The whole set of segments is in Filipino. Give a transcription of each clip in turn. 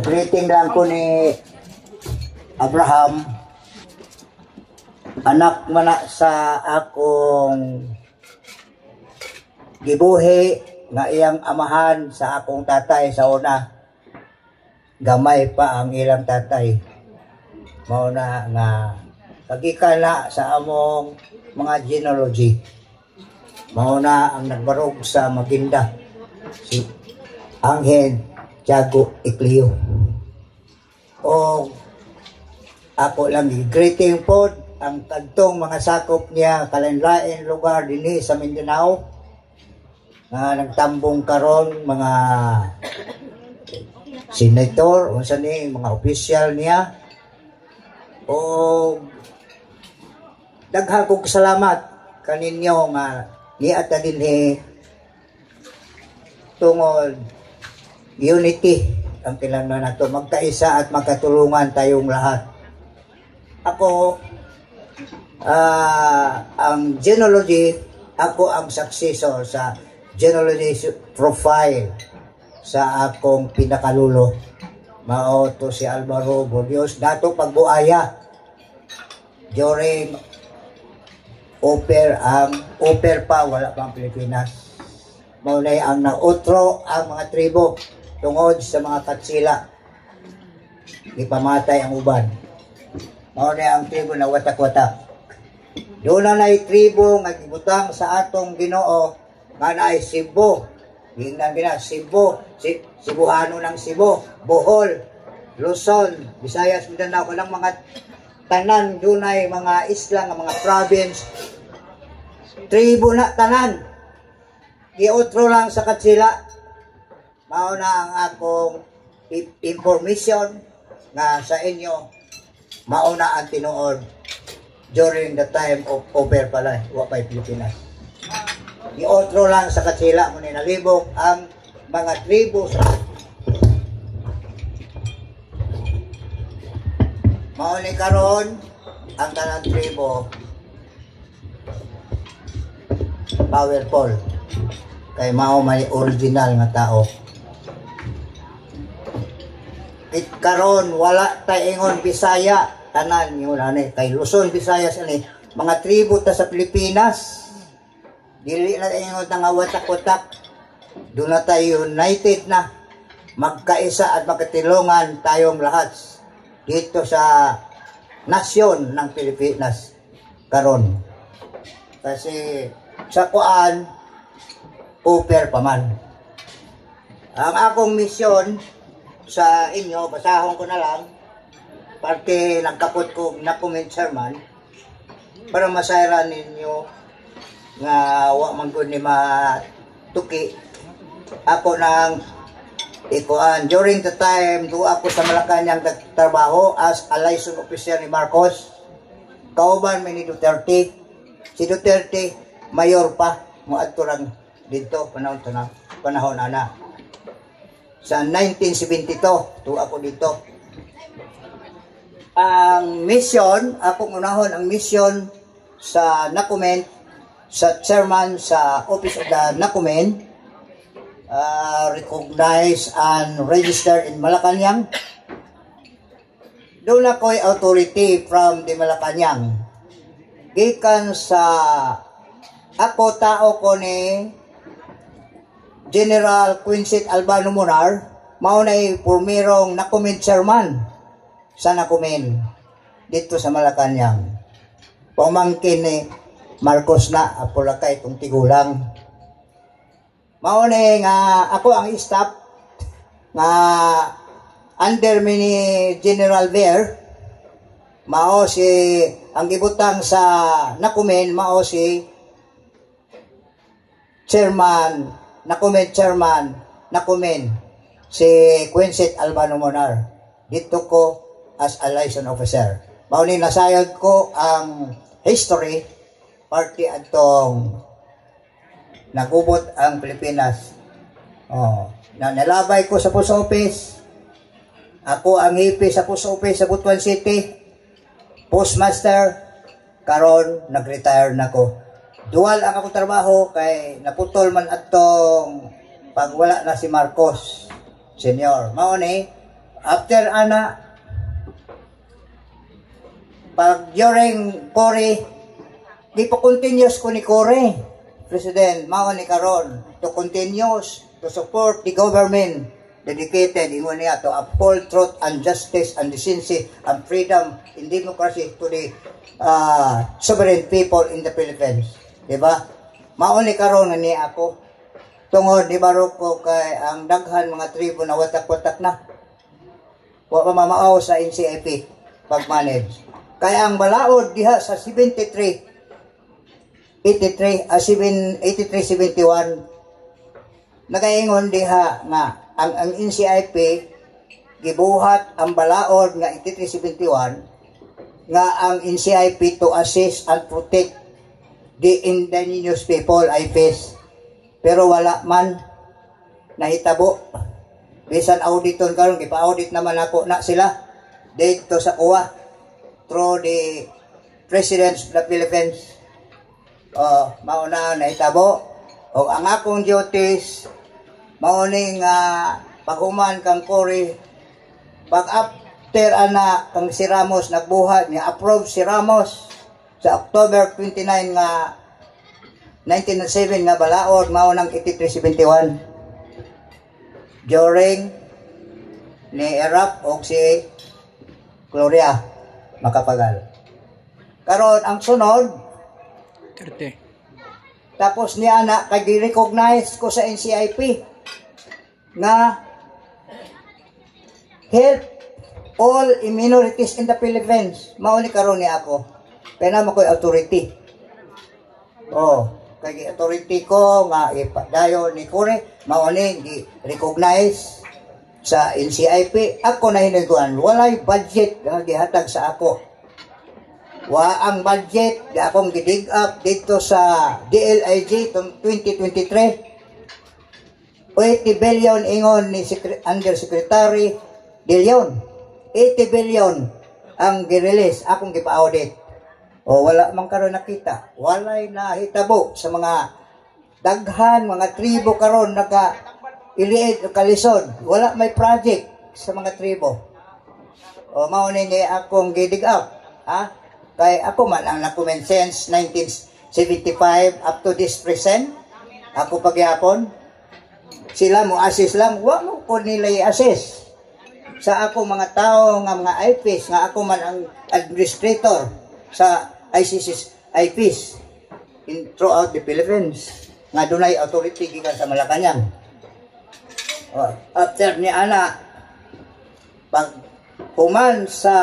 Greeting lang ko ni Abraham, anak mana sa akong gibuhi nga iyang amahan sa akong tatay sa una. Gamay pa ang ilang tatay. Mauna nga pagikala sa among mga genealogy. Mauna ang nagbarog sa Maginda, si Angel Tiago Iclio. O ako lang greeting po ang kadtong mga sakop niya kalanlain lugar dinhi sa Mindanao nga nagtambong karon mga senator unsa ni mga opisyal niya. O daghang kog salamat kaninyo nga niata dinhi tungod unity ang kailangan nato magkaisa at magkatulungan tayong lahat. Ako ang genealogy, ako ang successor sa genealogy profile sa akong pinakalulo. Mao to si Alvaro Bordios dato pagbuaya during Oper pa wala pang Pilipinas. Maunay ang nautro ang mga tribo tungod sa mga katsila. Ipamatay ang uban. Maunay ang tribo na watak-watak. Doon na tribo nga gibutang sa atong Ginoo nga naay Cebu. Hingnan gina Cebu, Cebuano ng Cebu, Bohol, Luzon, Visayas, Mindanao kanang mga tanan dunay mga isla nga mga province. Tribo na tanan. Giotro lang sa katsila. Mao na ang akong information nga sa inyo. Mauna ang tinuod during the time of Oper pala, wapay Pilipinas. Giotro lang sa katsila mo nalibog ang mga tribo sa mauni karon ang tanang tribo powerful kay mao may original nga tao. Karon wala tay ingon Bisaya tanan yun ani kay Luzon, Visayas ani mga tribo ta sa Pilipinas. Dili na ingon nga watak-watak. Doon na tayo united na magkaisa at magkatilungan tayong lahat dito sa nasyon ng Pilipinas karon. Kasi sa kuan Oper pa man. Ang akong misyon sa inyo, basahon ko na lang, parte nagkapot ko na comment chairman, para masayran ninyo nga wa man gud ni matuki. Ako nang ikuan, during the time do ako sa Malacanang nagtrabaho as a liaison officer ni Marcos, kauban mi ni Duterte. Si Duterte, mayor pa, moadto lang dito, panahon ana. Sa 1972, to ako dito. Ang mission, akong unahon ang mission sa NACOMEN, sa chairman sa Office of the NACOMEN, recognized and registered in Malacanang. Doon ako'y authority from the Malacanang. Gikan sa ako tao ko ni General Quincy Albano Munar, maunay purmirong NACOMEN chairman sa NACOMEN dito sa Malacanang. Pamangkin ni Marcos na apulakay itong tigulang. Maunay nga ako ang staff nga under mi ni General Ver, mao si ang gibutang sa NACOMEN, mao si chairman NACOMEN, si Quincy Albano Munar. Dito ko as a liaison officer. Mauni nasayod ko ang history party atong nagubot ang Pilipinas. Nalabay ko sa post office. Ako ang hipi sa post office sa Butuan City. Postmaster. Karon nag-retire na ko. Dual ang akong trabaho kay naputol man atong pag wala na si Marcos. senior. Mao ni after ana pag during Cory di pa continuous ko ni Cory President mao ni karon to continuous to support the government dedicated ingon niya to uphold truth and justice and decency and freedom in democracy to the sovereign people in the Philippines. Diba? Mao ni karon ni ako tungod di baro ko kay ang daghan mga tribo na watak-watak na. Wa pa mamaaw sa NCIP pag-manage. Kaya ang balaod diha sa 73-71 nagaingon diha nga ang NCIP gibuhat ang balaod nga 83-71 nga ang NCIP to assist and protect the indigenous people IPs pero wala man nahitabo bisan auditon karon gipa-audit naman ako na sila dito sa kuwa through the President of the Philippines mauna nahitabo o ang akong duties mauning paghuman kang Cory pag after ana kang si Ramos nagbuhat ni approve si Ramos sa October 29 nga 1907 nga balaod mao nang 83-71 during ni Erap o si Gloria Macapagal karon ang sunod 30 tapos niya na kay gi-recognize ko sa NCIP nga help all minorities in the Philippines. Mao ni karon ni ako. Kaya naman ko'y authority. Kay authority ko nga ipadayo ni Cory, mao ni gi-recognize sa NCIP. Ako na hiniguan, walay budget nga gihatag sa ako. Wa ang budget di akong gidig up dito sa DLIG 2023 80 billion ingon ni Undersecretary De Leon. 80 billion ang gi-release akong gipa-audit. Wala man karon nakita. Walay nahitabo sa mga daghan, mga tribo karon naka iliid o kalisod. Wala may project sa mga tribo. Mao ni akong gidig up. Kay ako man ang nakumen since 1975 up to this present. Ako pagyapon. Sila mo assist lang, wa mo ko nila i-assist sa ako mga tao nga mga IPs nga ako man ang administrator sa ICC IPs in throughout the Philippines nga dunay authority gikan sa Malacañang. After ni ana pag human sa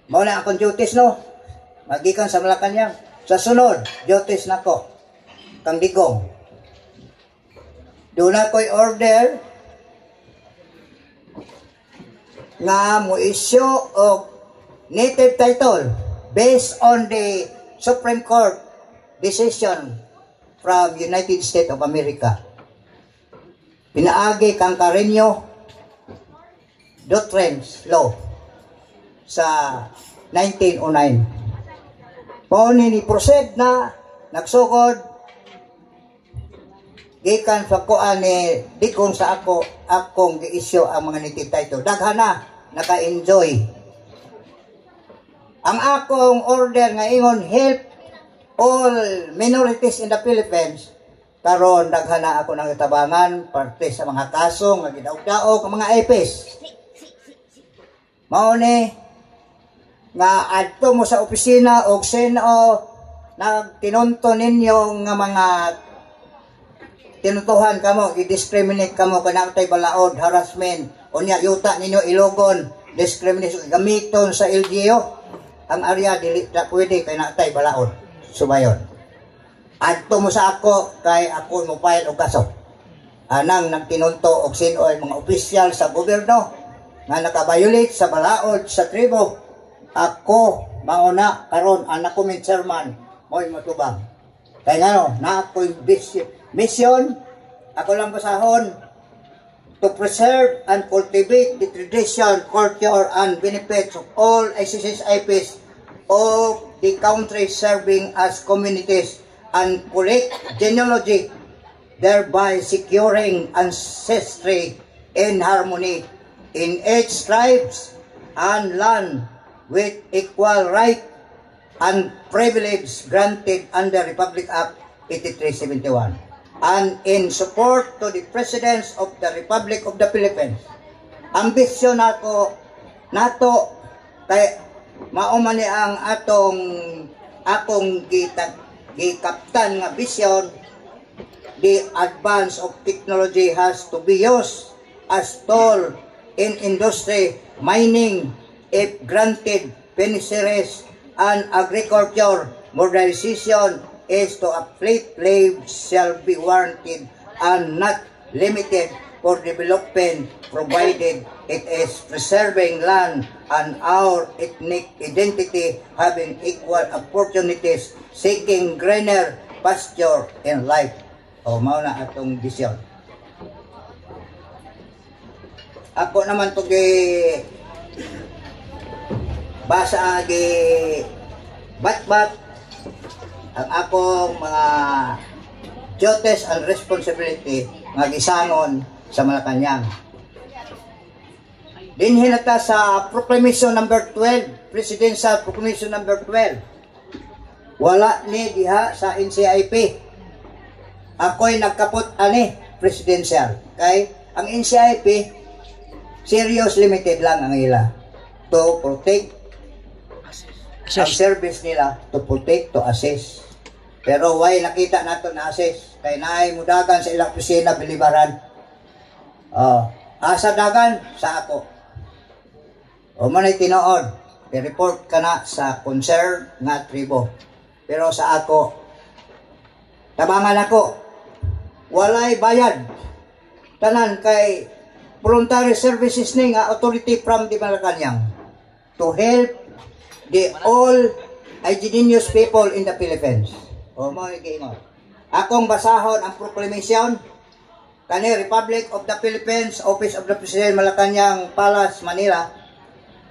mao na akong duties no magikan sa Malacañang sa sunod duties nako kang Digong. Doon ako'y order nga mo issue of native title based on the Supreme Court decision from United States of America. Pinaagi kang Carreño Doctrines Law sa 1909. Pauni ni proceed na nagsugod gikan sa kuan ni Digong sa akong gi-issue ang mga native title. Daghan na naka-enjoy. Ang akong order nga ingon help all minorities in the Philippines. Karon daghan na ako nang itabangan parte sa mga kaso nga gidaog-daog ang mga IPs. Mao ni nga adto mo sa opisina og Senado nagtinunto ninyo nga mga tinutuhan kamo, i-discriminate kamo kanang tay balaod, harassment, unya yuta ninyo ilogon, discrimination gamiton sa LGU, ang area dili na pwede kay natay balaod. Sumayon. Adto mo sa ako kay ako mo file og kaso. Anang nagtinunto og sino ay mga opisyal sa gobyerno nga naka-violate sa balaod sa tribo. Ako mauna karon ang nakumin chairman mo'y matubang. Kaya nga na ako'y mission, ako lang basahon, to preserve and cultivate the tradition, culture, and benefits of all ICC's IPs of the country serving as communities and collect genealogy thereby securing ancestry in harmony in each tribes and land with equal right and privilege granted under Republic Act 8371, and in support to the President of the Republic of the Philippines. Ambisyon nato kay maumani ang akong gikaptan nga vision. The advance of technology has to be used as tool in industry, mining, if granted, fisheries, and agriculture. Modernization is to a fleet slave shall be warranted and not limited for development, provided it is preserving land and our ethnic identity, having equal opportunities, seeking greener pasture in life. O, mao na atong vision. Ako naman to basa bat-bat ang akong mga duties and responsibility nga gisangon sa Malacañang. Dinhi na ta sa Proclamation number 12, Presidential Proclamation number 12. Wala ni diha sa NCIP. Ako'y nagkapot ani presidential. Kay ang NCIP serious limited lang ang ila to protect ang service nila, to protect, to assess. Pero why nakita nato na assess? Kay naay mudagan sa ilang opisina bilibaran. Asa dagan sa ako. O manay tinuod, i-report ka na sa concern nga tribo. Pero sa ako, tabangan ako, walay bayad. Tanan kay voluntary services ni nga authority from the Malacañang to help the all indigenous people in the Philippines. O mo giingon. Akong basahon ang proclamation kani Republic of the Philippines, Office of the President, Malacañang Palace, Manila.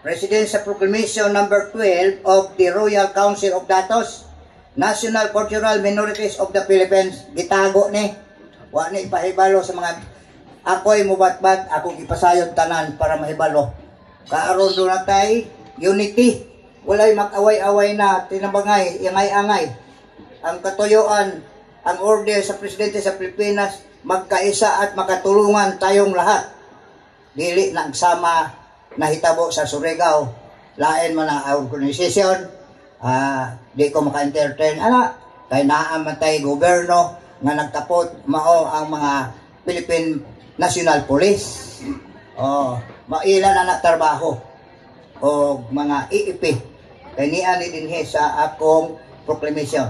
Presidential Proclamation number 12 of the Royal Council of Datos, National Cultural Minorities of the Philippines. Gitago ni. Wa ni ipahibalo sa mga ako'y mubatbat, akong ipasayon tanan para mahibalo. Kaaron do na tay unity. Walay mag-away-away na, tinabangay, ingay-angay. Ang katuyuan, ang order sa Presidente sa Pilipinas, magkaisa at makatulungan tayong lahat. Dili nagsama na hitabo sa Surigao, lain man ang organization, di ko maka-entertain. Kay naamatay gobyerno, nga nagtapot mao ang mga Philippine National Police. Maila na natrabaho o mga IIP. Kay niya ni dinhi sa akong proclamation.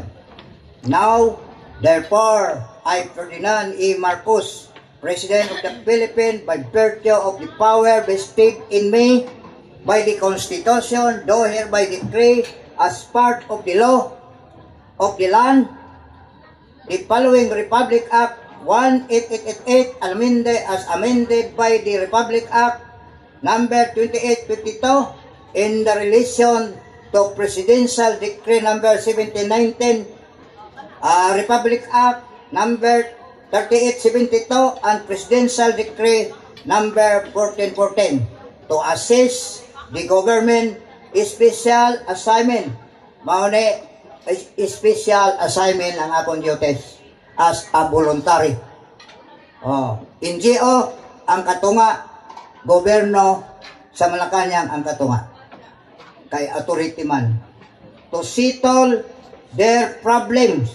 Now, therefore, I, Ferdinand E. Marcos, President of the Philippines, by virtue of the power vested in me by the Constitution, do hereby decree as part of the law of the land, the following Republic Act 18888 amended as amended by the Republic Act number 2852 in the relation to Presidential Decree number 1719, Republic Act number 3872 and Presidential Decree number 1414 to assist the government special assignment. Maune special assignment ang akong duties as a voluntary. NGO ang katunga, gobyerno sa Malacañang ang katunga. Kay authority man. To settle their problems.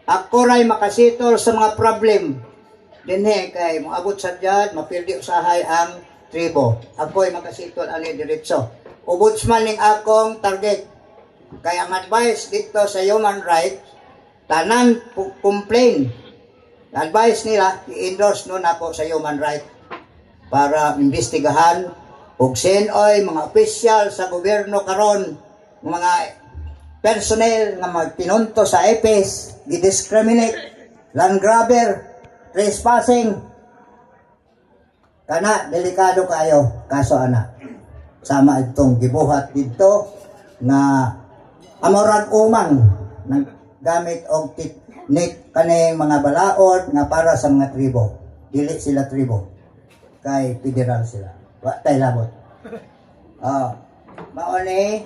Ako ray makasitol sa mga problem. Dinhe kay moabot sa dyan, mapildi usahay ang tribo. Ako'y makasitol ani diretso. Ombudsman ning akong target. Kaya ang advice dito sa human rights, tanan complain. Advice nila, i-endorse nun ako sa human rights para imbestigahan ug sinoy mga opisyal sa gobyerno karon, mga personnel nga magpinunto sa EPS, gidiscriminate, land grabber, trespassing. Kana, delikado kayo, kaso ana. Sama itong gibuhat dito na amorag umang gamit og ni kaning mga balaod nga para sa mga tribo. Dili sila tribo. Kay federal sila. Wa tay labot. Mao ni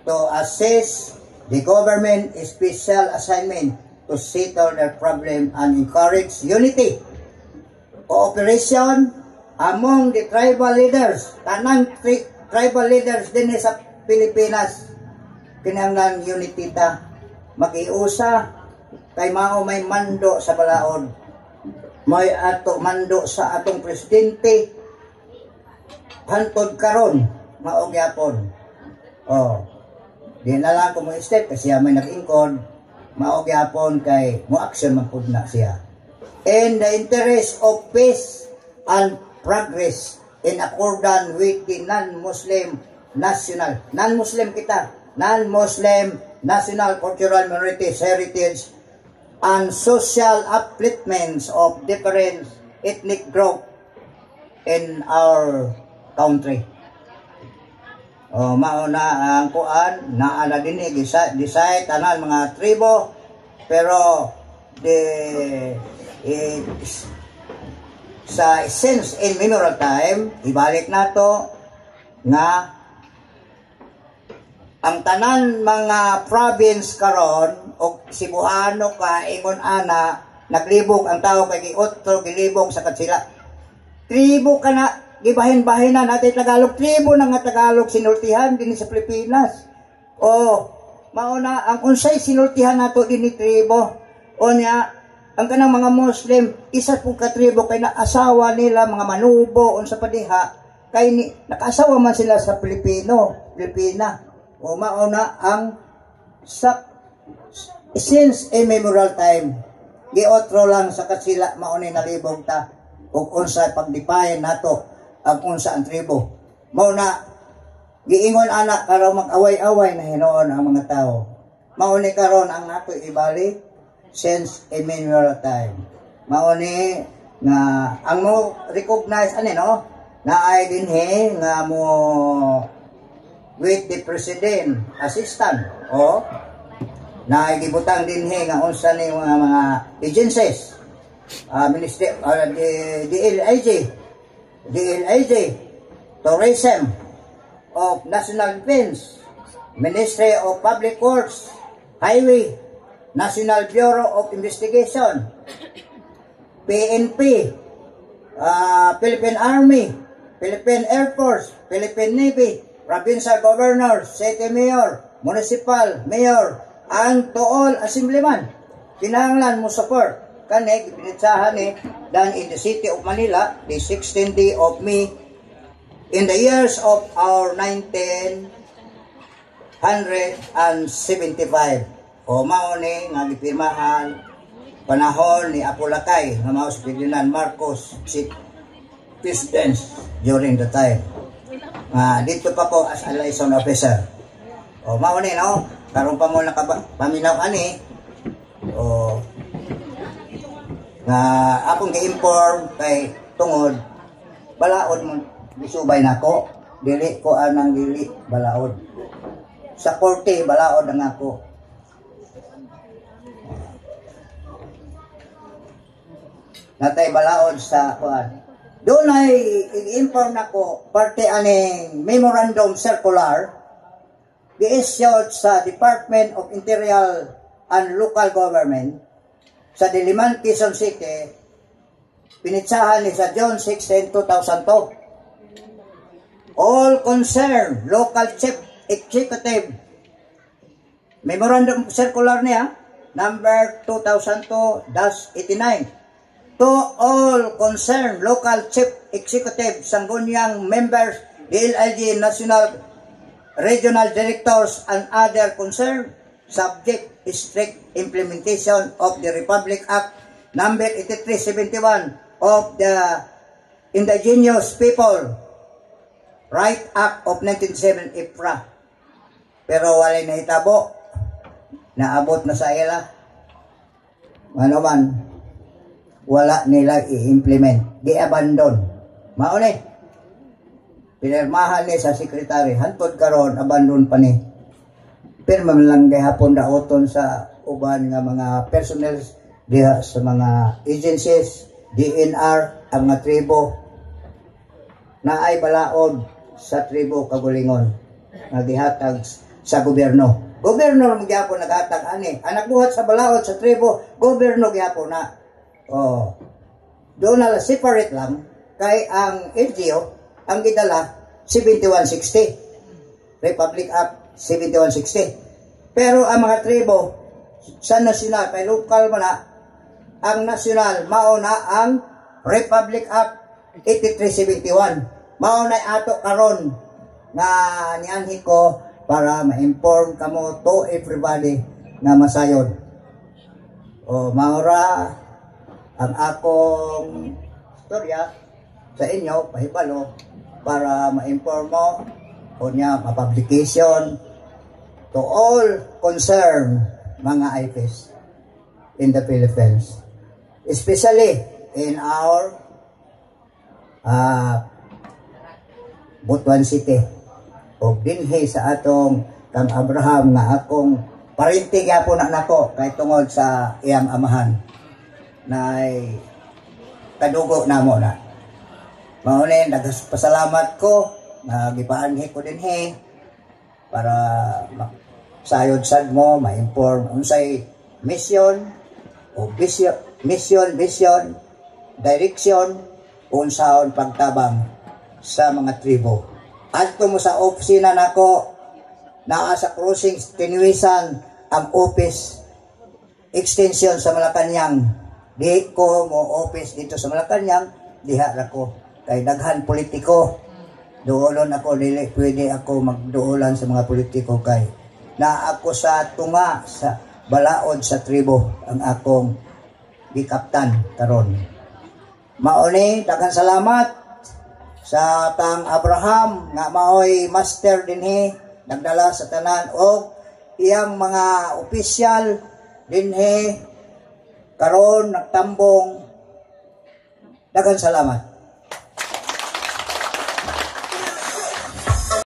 to assist the government special assignment to settle their problem and encourage unity, cooperation among the tribal leaders. Tanang tribal leaders din sa Pilipinas, kinahanglan unity ta, mag-iusa, kay mao may mando sa balaod, may ato mando sa atong presidente, hantod karon mao gyapon. Di na lang kung mo-step kasi may nag-ingkod, mao gyapon kay mo-action man pud na siya. In the interest of peace and progress in accordance with the non-Muslim national cultural minorities heritage and social upliftments of different ethnic group in our country. Mao na ang kuan naala din decide tanan mga tribo, pero sa since in memorial time ibalik nato nga ang tanan mga province karon og Cebuano ka ingon ana naglibog ang tao kay giotro gilibog sa katsila. Tribo kana gibahin-bahin na natin Tagalog, tribo na nga Tagalog sinultihan din sa Pilipinas. Mauna ang unsay sinultihan nato din ni tribo. Niya ang kanang mga Muslim isa pong katribo kay naasawa nila mga manubo unsa pa diha kay nakaasawa man sila sa Pilipina. Mauna ang since a memorial time giotro lang sa katsila mauni nalibog ta ug unsa pagdipayan nato ang unsa ang tribo. Mao na giingon ana karon mag-away-away na hinoon ang mga tao. Mao ni karon ang nato ibalik since a memorial time. Mao ni nga ang mo recognize na ay dinhi nga mo with the president assistant na ay gibutang dinhi nga unsa ni mga agencies ministry DLIJ, Tourism of National Defense, Ministry of Public Works, Highway, National Bureau of Investigation, PNP, Philippine Army, Philippine Air Force, Philippine Navy, Provincial Governor, City Mayor, Municipal Mayor, ang tuol Assemblyman. Kinahanglan mo support. Kani ipinitsahan done in the city of Manila the 16th day of May in the years of our 1975. Mao ni nga gipirmahan panahon ni Apo Lakay nga mao si Ferdinand Marcos si president during the time. Dito pa ko as a liaison officer. Mao ni karon pa mo paminaw ani akong gi-inform kay tungod balaod mo bisubay nako dili ko anang dili balaod sa korte balaod ang ako. Natay balaod sa kuan doon ay i-inform nako parte aning memorandum circular gi-issued sa Department of Interior and Local Government sa Diliman, Quezon City, pinitsahan ni sa June 16, 2002. All concerned local chief executive memorandum circular niya number 2002-89 to all concerned local chief executive Sangguniang members, DLIG National Regional Directors and other concerned subject strict implementation of the Republic Act number 8371 of the Indigenous People Right Act of 1997 IPRA. Pero walay nahitabo, naabot na sa ila. Ano man, wala nila i-implement, di-abandon. Mauni, pinirmahan ni sa sekretary, hantod karon abandon pa ni. Pero lang gayhapon daoton sa uban nga mga personnel diha sa mga agencies, DNR, ang mga tribo na ay balaod sa tribo Kagulingon nga gihatag sa gobyerno. Gobyerno lang gyapon naghatag ani. Ang nagbuhat sa balaod sa tribo, gobyerno gyapon na. Oh. Doon na separate lang kay ang LGU ang gidala 7160. Republic Act 7160. Pero ang mga tribo sa nasyonal kay lokal man na ang nasyonal mao na ang Republic Act 8371. Mao na ato karon nga nianhi ko para ma-inform kamo to everybody na masayod. O maura ang akong storya sa inyo pahibalo para ma-inform mo o niya ma-publication to all concerned mga IPs in the Philippines, especially in our Butuan City o dinhi sa atong Kang Abraham nga akong parinti gyapon na nako kay tungod sa iyang amahan na kadugo namo na. Mao ni nagpasalamat ko na gipaanhi ko dinhi para sayod sad mo ma-inform unsay mission o vision direction unsaon pagtabang sa mga tribo. Adto mo sa opisina nako naa sa crossing Tinuisan ang office extension sa Malacañang. Di ko mo office dito sa Malacañang, diha ra ko kay daghan politiko. Duolon ako dili pwede ako magduolan sa mga politiko kay na ako sa tunga sa balaod sa tribo ang akong gikaptan karon. Mauni daghang salamat sa Kang Abraham nga maoy master dinhi nagdala sa tanan o iyang mga opisyal dinhi karon nagtambong. Daghang salamat.